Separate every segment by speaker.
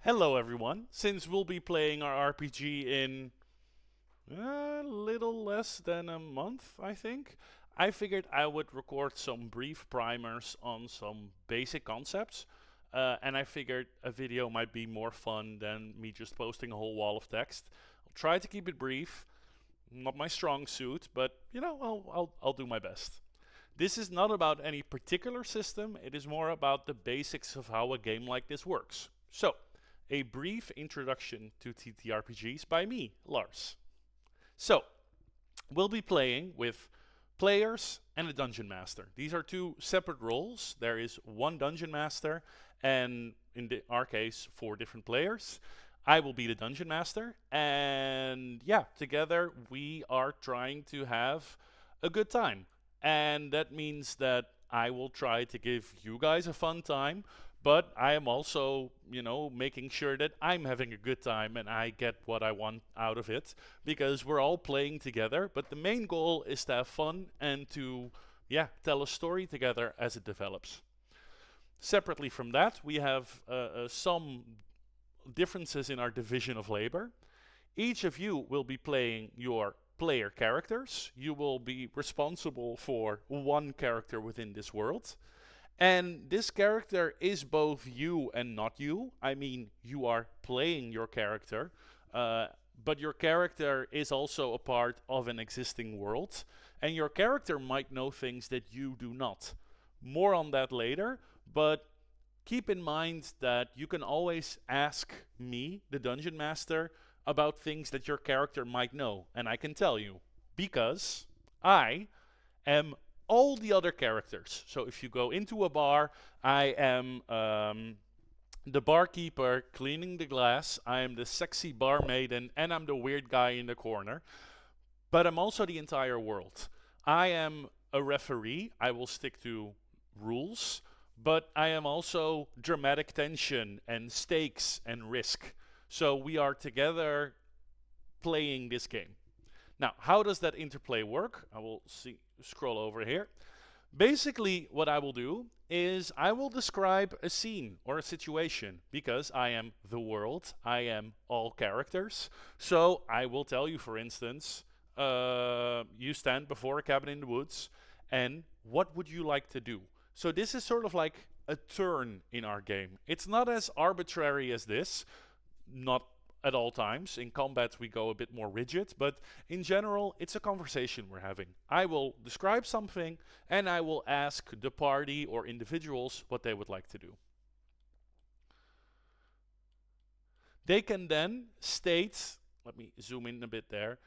Speaker 1: Hello everyone. Since we'll be playing our RPG in a little less than a month, I think, I figured I would record some brief primers on some basic concepts. And I figured a video might be more fun than me just posting a whole wall of text. I'll try to keep it brief, not my strong suit, but I'll do my best. This is not about any particular system, it is more about the basics of how a game like this works. So, a brief introduction to TTRPGs by me, Lars. So, we'll be playing with players and a dungeon master. These are two separate roles. There is one dungeon master, and our case, 4 different players. I will be the dungeon master, and yeah, together we are trying to have a good time. And that means that I will try to give you guys a fun time, but I am also, making sure that I'm having a good time and I get what I want out of it because we're all playing together. But the main goal is to have fun and to, tell a story together as it develops. Separately from that, we have some differences in our division of labor. Each of you will be playing your player characters. You will be responsible for one character within this world. And this character is both you and not you. I mean, you are playing your character, but your character is also a part of an existing world. And your character might know things that you do not. More on that later, but keep in mind that you can always ask me, the dungeon master, about things that your character might know. And I can tell you, because I am all the other characters. So if you go into a bar, I am the barkeeper cleaning the glass, I am the sexy bar maiden, and I'm the weird guy in the corner. But I'm also the entire world. I am a referee, I will stick to rules, but I am also dramatic tension and stakes and risk. So we are together playing this game. Now, how does that interplay work? I will scroll over here. Basically, what I will do is I will describe a scene or a situation because I am the world, I am all characters. So I will tell you, for instance, you stand before a cabin in the woods, and what would you like to do? So this is sort of like a turn in our game. It's not as arbitrary as this, not at all times. In combat, we go a bit more rigid, but in general, it's a conversation we're having. I will describe something, and I will ask the party or individuals what they would like to do. They can then state, let me zoom in a bit there,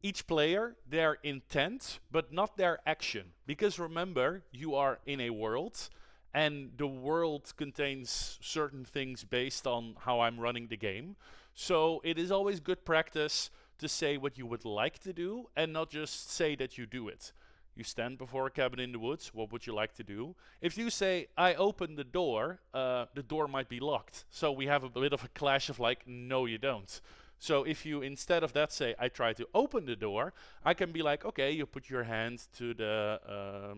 Speaker 1: each player their intent, but not their action. Because remember, you are in a world, and the world contains certain things based on how I'm running the game. So it is always good practice to say what you would like to do and not just say that you do it. You stand before a cabin in the woods, what would you like to do? If you say, I open the door might be locked. So we have a bit of a clash of like, no you don't. So if you instead of that say, I try to open the door, I can be like, okay, you put your hand to the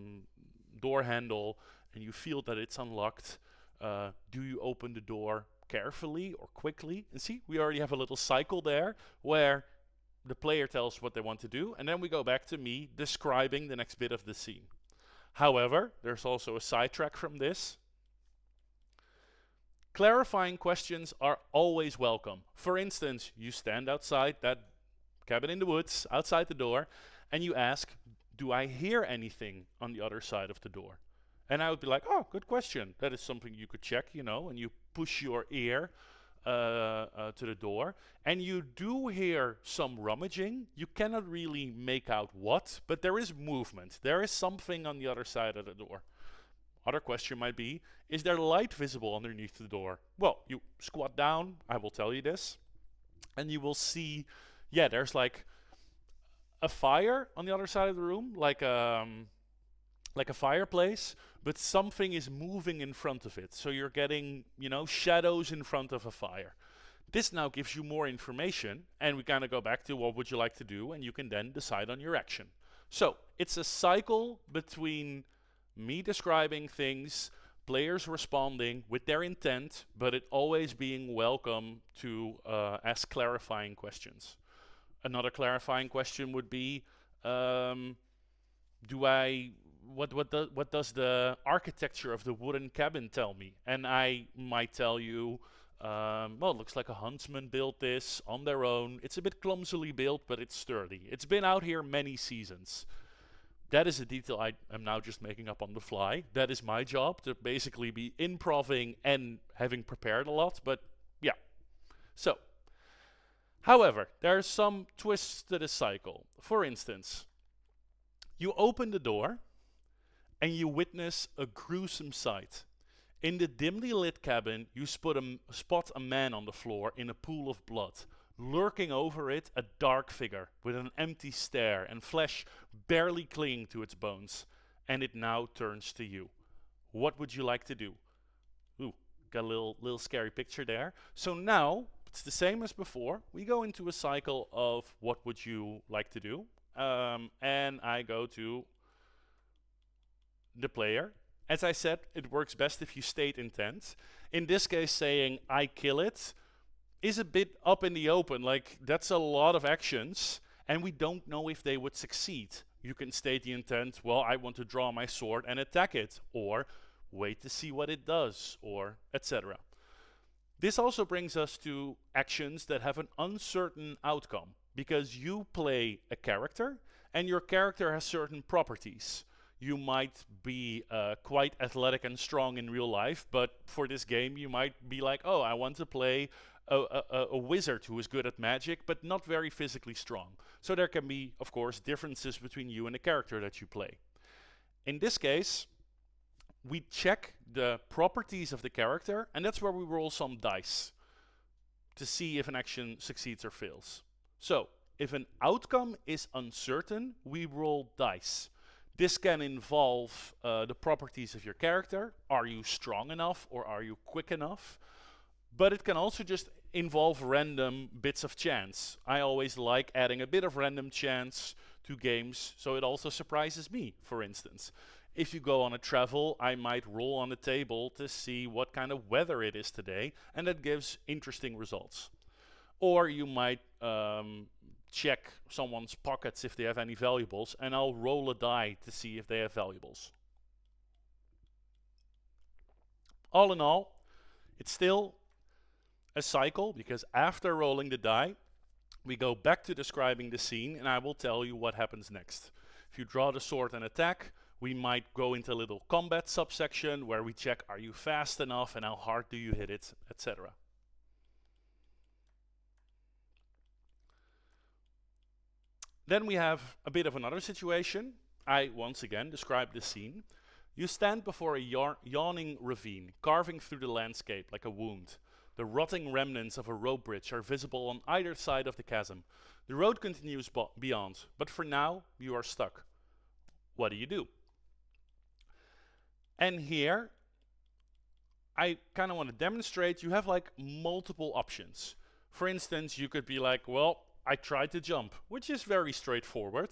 Speaker 1: door handle and you feel that it's unlocked. Do you open the door carefully or quickly? And see, we already have a little cycle there where the player tells what they want to do, and then we go back to me describing the next bit of the scene. However, there's also a sidetrack from this. Clarifying questions are always welcome. For instance, you stand outside that cabin in the woods, outside the door, and you ask, do I hear anything on the other side of the door? And I would be like, oh, good question. That is something you could check, and you push your ear to the door. And you do hear some rummaging. You cannot really make out what, but there is movement. There is something on the other side of the door. Other question might be, is there light visible underneath the door? Well, you squat down, I will tell you this, and you will see, there's like a fire on the other side of the room, like a fireplace, but something is moving in front of it. So you're getting, shadows in front of a fire. This now gives you more information, and we kind of go back to what would you like to do, and you can then decide on your action. So it's a cycle between me describing things, players responding with their intent, but it always being welcome to ask clarifying questions. Another clarifying question would be, do I what does the architecture of the wooden cabin tell me? And I might tell you, well, it looks like a huntsman built this on their own. It's a bit clumsily built, but it's sturdy. It's been out here many seasons. That is a detail I am now just making up on the fly. That is my job, to basically be improving and having prepared a lot, but yeah. So, however, there are some twists to this cycle. For instance, you open the door and you witness a gruesome sight. In the dimly lit cabin, you spot a man on the floor in a pool of blood. Lurking over it, a dark figure with an empty stare and flesh barely clinging to its bones. And it now turns to you. What would you like to do? Ooh, got a little scary picture there. So now, it's the same as before. We go into a cycle of what would you like to do? And I go to the player. As I said, it works best if you state intent. In this case, saying I kill it is a bit up in the open. Like, that's a lot of actions, and we don't know if they would succeed. You can state the intent, well, I want to draw my sword and attack it, or wait to see what it does, or etc. This also brings us to actions that have an uncertain outcome, because you play a character, and your character has certain properties. You might be quite athletic and strong in real life, but for this game you might be like, oh, I want to play a wizard who is good at magic, but not very physically strong. So there can be, of course, differences between you and the character that you play. In this case, we check the properties of the character, and that's where we roll some dice to see if an action succeeds or fails. So, if an outcome is uncertain, we roll dice. This can involve the properties of your character. Are you strong enough or are you quick enough? But it can also just involve random bits of chance. I always like adding a bit of random chance to games, so it also surprises me, for instance. If you go on a travel, I might roll on the table to see what kind of weather it is today, and that gives interesting results. Or you might check someone's pockets if they have any valuables, and I'll roll a die to see if they have valuables. All in all, it's still a cycle, because after rolling the die, we go back to describing the scene, and I will tell you what happens next. If you draw the sword and attack, we might go into a little combat subsection where we check, are you fast enough and how hard do you hit it, etc. Then we have a bit of another situation. I once again describe the scene. You stand before a yawning ravine, carving through the landscape like a wound. The rotting remnants of a rope bridge are visible on either side of the chasm. The road continues beyond, but for now you are stuck. What do you do? And here, I kind of want to demonstrate you have like multiple options. For instance, you could be like, well, I tried to jump, which is very straightforward.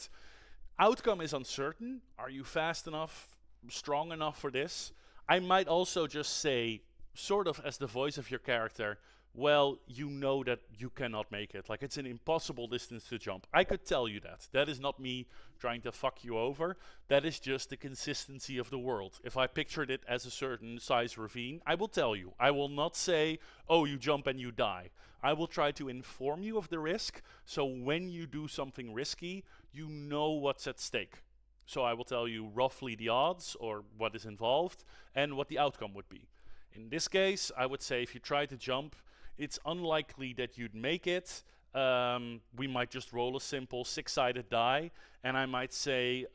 Speaker 1: Outcome is uncertain. Are you fast enough, strong enough for this? I might also just say, sort of as the voice of your character, well, you know that you cannot make it. Like, it's an impossible distance to jump. I could tell you that. That is not me trying to fuck you over. That is just the consistency of the world. If I pictured it as a certain size ravine, I will tell you. I will not say, oh, you jump and you die. I will try to inform you of the risk, so when you do something risky, you know what's at stake. So I will tell you roughly the odds, or what is involved, and what the outcome would be. In this case, I would say if you try to jump, it's unlikely that you'd make it. We might just roll a simple 6-sided die, and I might say,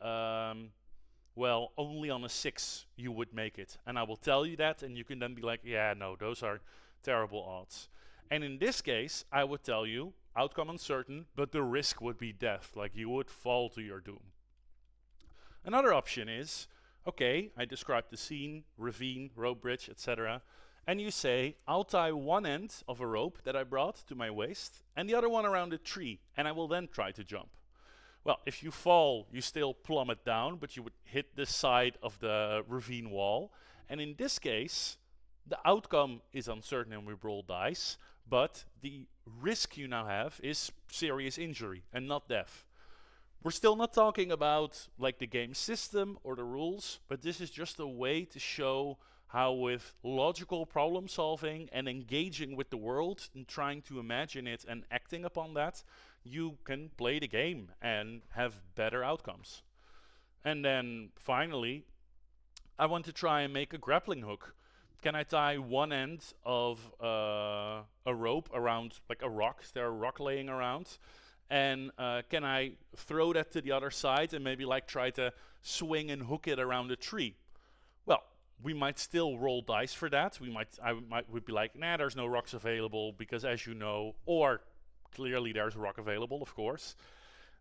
Speaker 1: well, only on a 6 you would make it. And I will tell you that, and you can then be like, yeah, no, those are terrible odds. And in this case, I would tell you, outcome uncertain, but the risk would be death, like you would fall to your doom. Another option is, okay, I described the scene, ravine, rope bridge, etc. And you say, I'll tie one end of a rope that I brought to my waist and the other one around a tree, and I will then try to jump. Well, if you fall, you still plummet down, but you would hit the side of the ravine wall. And in this case, the outcome is uncertain and we roll dice, but the risk you now have is serious injury and not death. We're still not talking about like the game system or the rules, but this is just a way to show how with logical problem solving and engaging with the world and trying to imagine it and acting upon that, you can play the game and have better outcomes. And then finally, I want to try and make a grappling hook. Can I tie one end of a rope around like a rock? Is there a rock laying around? And can I throw that to the other side and maybe like try to swing and hook it around a tree? Well, we might still roll dice for that. Would be like, nah, there's no rocks available because, as you know, or clearly there's a rock available, of course.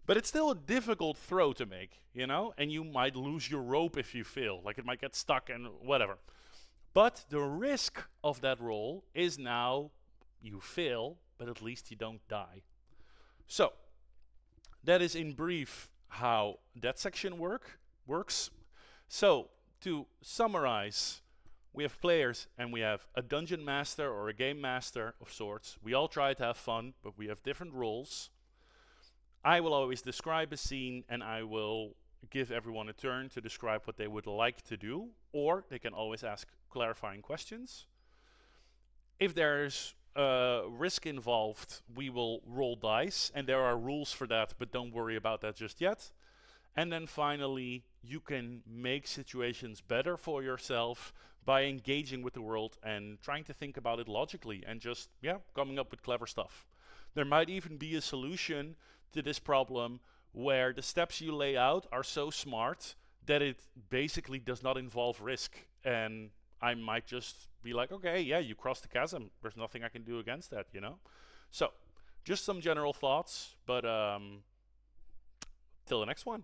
Speaker 1: But it's still a difficult throw to make, you know, and you might lose your rope if you fail. Like it might get stuck and whatever. But the risk of that roll is now you fail, but at least you don't die. So that is in brief how that section works. So to summarize, we have players and we have a dungeon master or a game master of sorts. We all try to have fun, but we have different roles. I will always describe a scene and I will give everyone a turn to describe what they would like to do, or they can always ask clarifying questions. If there's risk involved, we will roll dice, and there are rules for that, but don't worry about that just yet. And then finally, you can make situations better for yourself by engaging with the world and trying to think about it logically and just, coming up with clever stuff. There might even be a solution to this problem where the steps you lay out are so smart that it basically does not involve risk. And I might just be like, okay, yeah, you crossed the chasm. There's nothing I can do against that, you know? So, just some general thoughts, but till the next one.